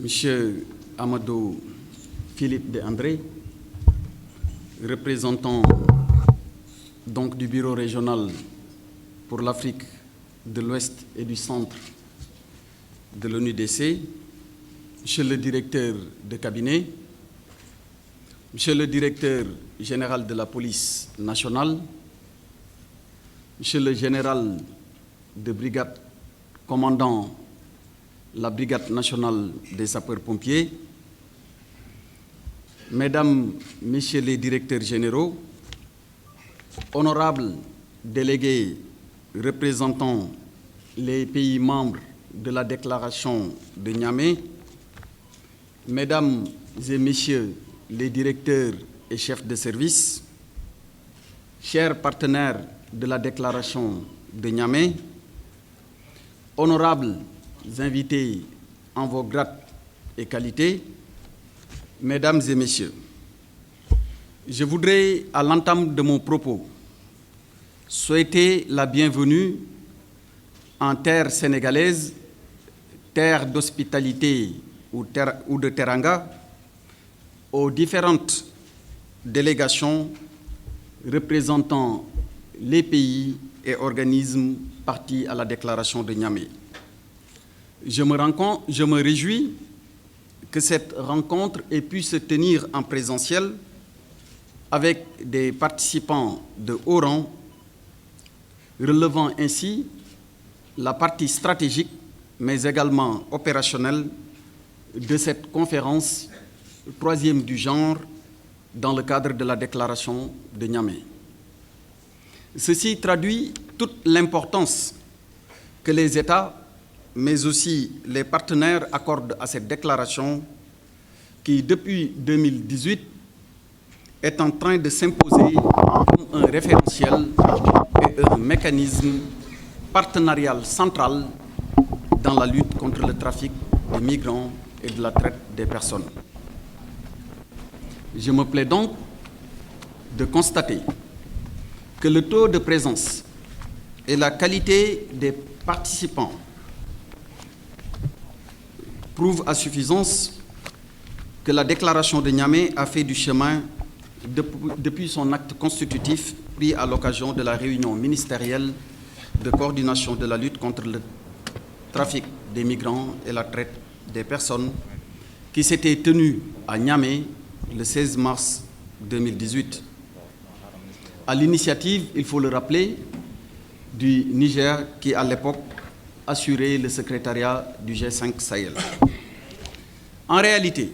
Monsieur Amadou Philippe de André, représentant donc du bureau régional pour l'Afrique de l'Ouest et du Centre de l'ONUDC, Monsieur le directeur de cabinet, Monsieur le directeur général de la police nationale, Monsieur le général de brigade commandant la brigade nationale des sapeurs-pompiers, Mesdames, Messieurs les directeurs généraux, honorables délégués représentant les pays membres de la déclaration de Niamey, Mesdames et Messieurs les directeurs et chefs de service, chers partenaires de la déclaration de Niamey, honorables invités en vos grades et qualités, Mesdames et Messieurs, je voudrais, à l'entame de mon propos, souhaiter la bienvenue en terre sénégalaise, terre d'hospitalité ou de teranga, aux différentes délégations représentant les pays et organismes partis à la déclaration de Niamey. Je me réjouis que cette rencontre ait pu se tenir en présentiel avec des participants de haut rang, relevant ainsi la partie stratégique, mais également opérationnelle de cette conférence, troisième du genre, dans le cadre de la déclaration de Niamey. Ceci traduit toute l'importance que les États, mais aussi les partenaires accordent à cette déclaration qui, depuis 2018, est en train de s'imposer comme un référentiel et un mécanisme partenarial central dans la lutte contre le trafic des migrants et de la traite des personnes. Je me plais donc de constater que le taux de présence et la qualité des participants prouvent à suffisance que la déclaration de Niamey a fait du chemin depuis son acte constitutif pris à l'occasion de la réunion ministérielle de coordination de la lutte contre le trafic des migrants et la traite des personnes qui s'était tenue à Niamey le 16 mars 2018. À l'initiative, il faut le rappeler, du Niger qui, à l'époque, assurait le secrétariat du G5 Sahel. En réalité,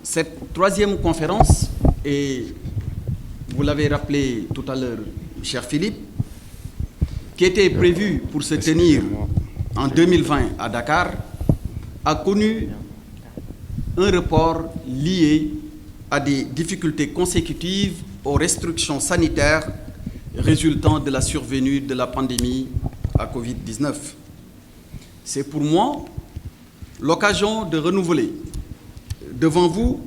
cette troisième conférence, et vous l'avez rappelé tout à l'heure, cher Philippe, qui était prévue pour se tenir en 2020 à Dakar, a connu un report lié à des difficultés consécutives aux restrictions sanitaires résultant de la survenue de la pandémie à Covid-19. C'est pour moi l'occasion de renouveler devant vous,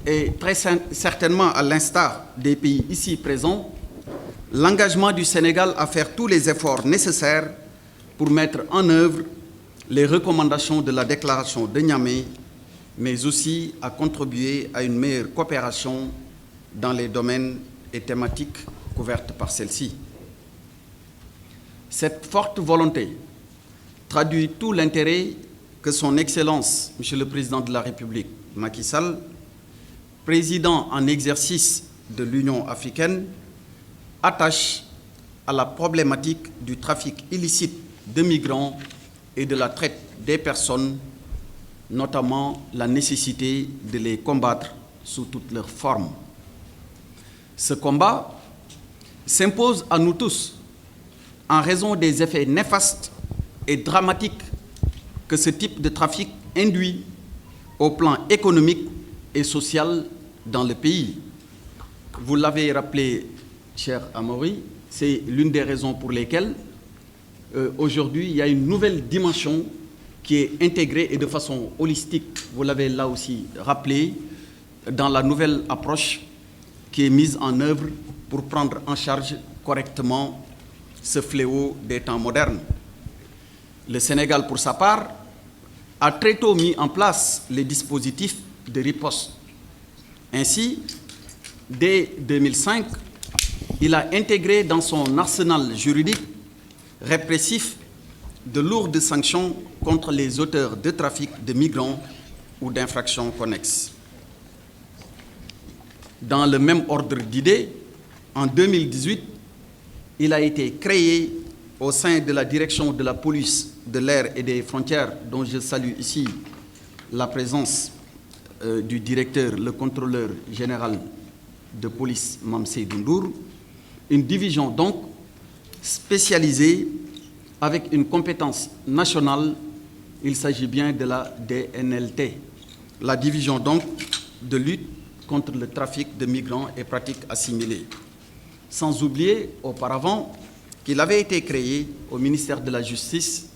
et très certainement à l'instar des pays ici présents, l'engagement du Sénégal à faire tous les efforts nécessaires pour mettre en œuvre les recommandations de la déclaration de Niamey, mais aussi à contribuer à une meilleure coopération dans les domaines et thématiques couvertes par celle-ci. Cette forte volonté traduit tout l'intérêt que son Excellence, Monsieur le Président de la République, Macky Sall, président en exercice de l'Union africaine, attache à la problématique du trafic illicite de migrants et de la traite des personnes, notamment la nécessité de les combattre sous toutes leurs formes. Ce combat s'impose à nous tous en raison des effets néfastes et dramatiques que ce type de trafic induit au plan économique et social dans le pays. Vous l'avez rappelé, cher Amaury, c'est l'une des raisons pour lesquelles aujourd'hui il y a une nouvelle dimension qui est intégrée et de façon holistique, vous l'avez là aussi rappelé, dans la nouvelle approche qui est mise en œuvre pour prendre en charge correctement ce fléau des temps modernes. Le Sénégal, pour sa part, a très tôt mis en place les dispositifs de riposte. Ainsi, dès 2005, il a intégré dans son arsenal juridique répressif de lourdes sanctions contre les auteurs de trafic de migrants ou d'infractions connexes. Dans le même ordre d'idées, en 2018, il a été créé au sein de la direction de la police de l'air et des frontières, dont je salue ici la présence du directeur, le contrôleur général de police Mamsey Dundour, une division donc spécialisée avec une compétence nationale. Il s'agit bien de la DNLT, la division donc de lutte contre le trafic de migrants et pratiques assimilées. Sans oublier auparavant qu'il avait été créé au ministère de la Justice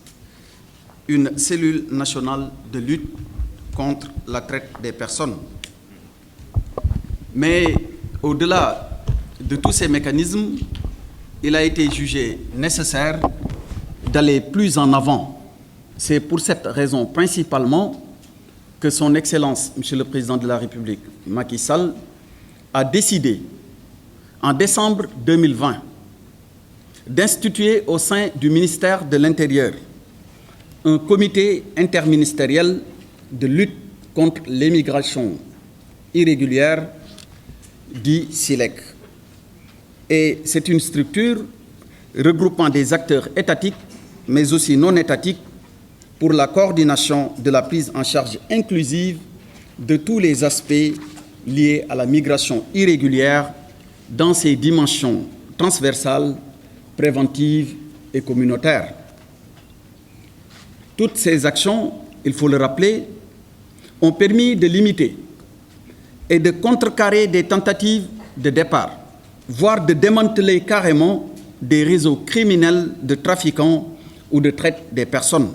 une cellule nationale de lutte contre la traite des personnes. Mais au-delà de tous ces mécanismes, il a été jugé nécessaire d'aller plus en avant. C'est pour cette raison principalement que son Excellence, Monsieur le Président de la République, Macky Sall, a décidé en décembre 2020 d'instituer au sein du ministère de l'Intérieur un comité interministériel de lutte contre l'immigration irrégulière, dit SILEC. Et c'est une structure regroupant des acteurs étatiques, mais aussi non étatiques, pour la coordination de la prise en charge inclusive de tous les aspects liés à la migration irrégulière dans ses dimensions transversales, préventives et communautaires. Toutes ces actions, il faut le rappeler, ont permis de limiter et de contrecarrer des tentatives de départ, voire de démanteler carrément des réseaux criminels de trafiquants ou de traite des personnes.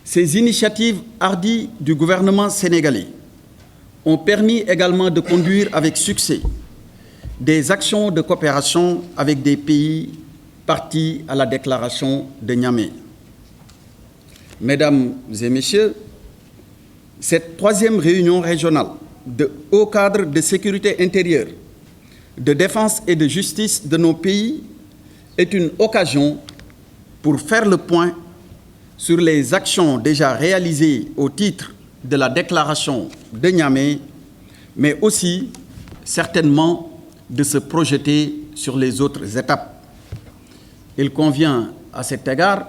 Ces initiatives hardies du gouvernement sénégalais ont permis également de conduire avec succès des actions de coopération avec des pays partis à la déclaration de Niamey. Mesdames et Messieurs, cette troisième réunion régionale de haut cadre de sécurité intérieure, de défense et de justice de nos pays est une occasion pour faire le point sur les actions déjà réalisées au titre de la déclaration de Niamey, mais aussi certainement de se projeter sur les autres étapes. Il convient à cet égard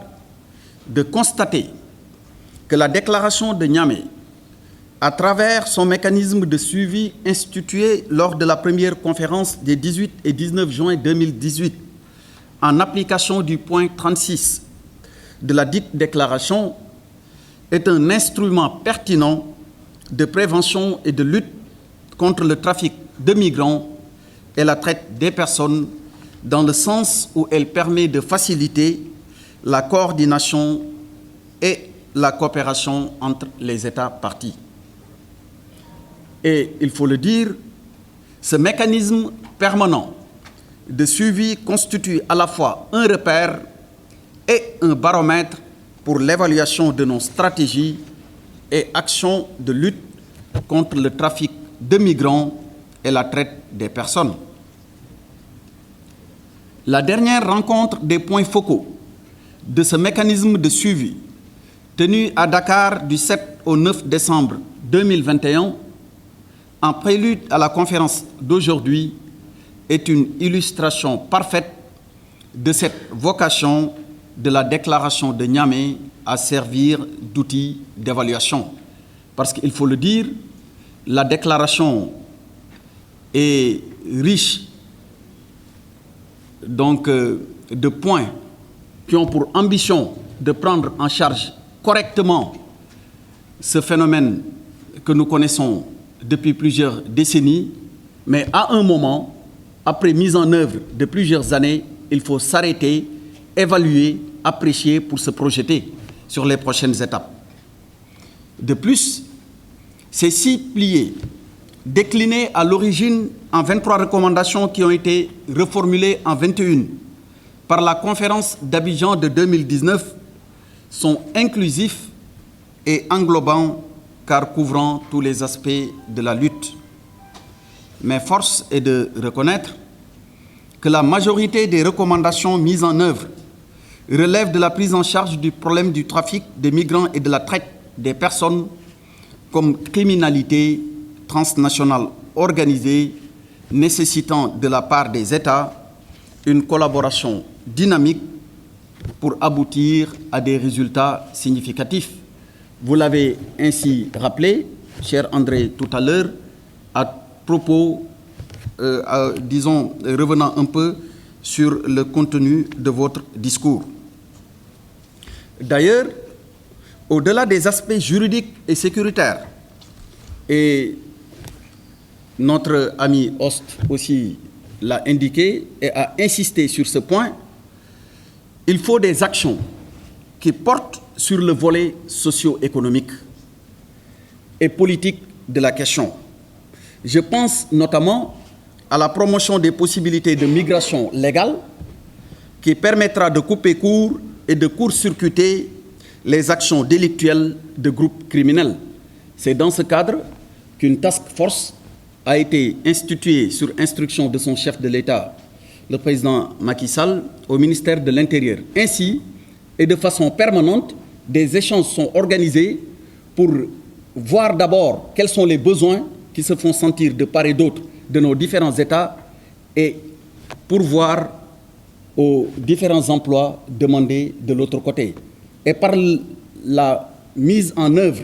de constater que la déclaration de Niamey, à travers son mécanisme de suivi institué lors de la première conférence des 18 et 19 juin 2018, en application du point 36 de la dite déclaration, est un instrument pertinent de prévention et de lutte contre le trafic de migrants et la traite des personnes, dans le sens où elle permet de faciliter la coordination et la coopération entre les États parties. Et il faut le dire, ce mécanisme permanent de suivi constitue à la fois un repère et un baromètre pour l'évaluation de nos stratégies et actions de lutte contre le trafic de migrants et la traite des personnes. La dernière rencontre des points focaux de ce mécanisme de suivi, tenue à Dakar du 7 au 9 décembre 2021, en prélude à la conférence d'aujourd'hui, est une illustration parfaite de cette vocation de la déclaration de Niamey à servir d'outil d'évaluation. Parce qu'il faut le dire, la déclaration est riche donc, de points qui ont pour ambition de prendre en charge correctement ce phénomène que nous connaissons depuis plusieurs décennies, mais à un moment, après mise en œuvre de plusieurs années, il faut s'arrêter, évaluer, apprécier pour se projeter sur les prochaines étapes. De plus, ces 6 piliers, déclinés à l'origine en 23 recommandations qui ont été reformulées en 21 par la conférence d'Abidjan de 2019, sont inclusifs et englobant car couvrant tous les aspects de la lutte. Mais force est de reconnaître que la majorité des recommandations mises en œuvre relèvent de la prise en charge du problème du trafic des migrants et de la traite des personnes comme criminalité transnationale organisée, nécessitant de la part des États une collaboration dynamique pour aboutir à des résultats significatifs. Vous l'avez ainsi rappelé, cher André, tout à l'heure, à propos, disons, revenant un peu sur le contenu de votre discours. D'ailleurs, au-delà des aspects juridiques et sécuritaires, et notre ami Host aussi l'a indiqué et a insisté sur ce point, il faut des actions qui portent sur le volet socio-économique et politique de la question. Je pense notamment à la promotion des possibilités de migration légale qui permettra de couper court et de court-circuiter les actions délictuelles de groupes criminels. C'est dans ce cadre qu'une task force a été instituée sur instruction de son chef de l'État, le président Macky Sall, au ministère de l'Intérieur. Ainsi, et de façon permanente, des échanges sont organisés pour voir d'abord quels sont les besoins qui se font sentir de part et d'autre de nos différents États et pourvoir aux différents emplois demandés de l'autre côté. Et par la mise en œuvre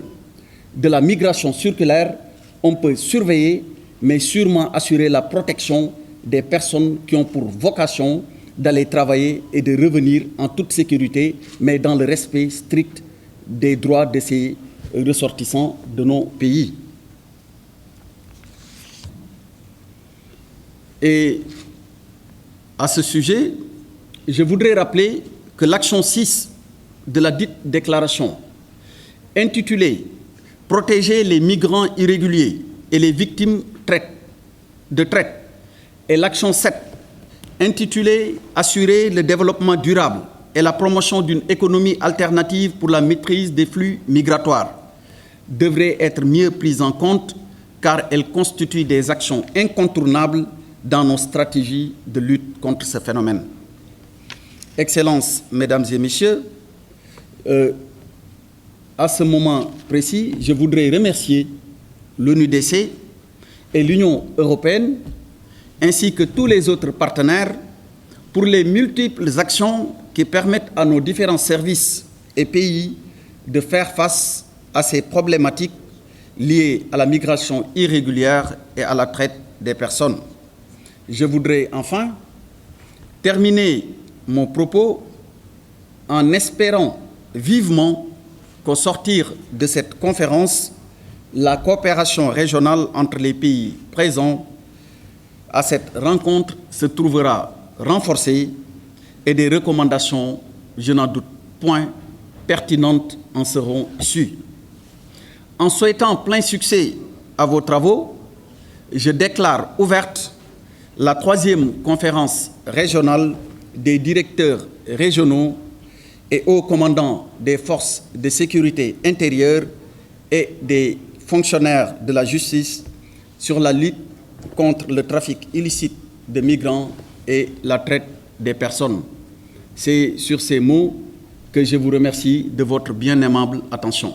de la migration circulaire, on peut surveiller, mais sûrement assurer la protection des personnes qui ont pour vocation d'aller travailler et de revenir en toute sécurité, mais dans le respect strict des droits de ces ressortissants de nos pays. Et à ce sujet, je voudrais rappeler que l'action 6 de la dite déclaration, intitulée « Protéger les migrants irréguliers et les victimes de traite » et l'action 7, intitulée « Assurer le développement durable et la promotion d'une économie alternative pour la maîtrise des flux migratoires » devraient être mieux prises en compte car elles constituent des actions incontournables dans nos stratégies de lutte contre ce phénomène. Excellences, Mesdames et Messieurs, à ce moment précis, je voudrais remercier l'ONUDC et l'Union européenne, ainsi que tous les autres partenaires, pour les multiples actions qui permettent à nos différents services et pays de faire face à ces problématiques liées à la migration irrégulière et à la traite des personnes. Je voudrais enfin terminer mon propos en espérant vivement qu'au sortir de cette conférence, la coopération régionale entre les pays présents à cette rencontre se trouvera renforcée et des recommandations, je n'en doute point, pertinentes en seront issues. En souhaitant plein succès à vos travaux, je déclare ouverte la 3e conférence régionale des directeurs régionaux et hauts commandants des forces de sécurité intérieure et des fonctionnaires de la justice sur la lutte contre le trafic illicite de migrants et la traite des personnes. C'est sur ces mots que je vous remercie de votre bien aimable attention.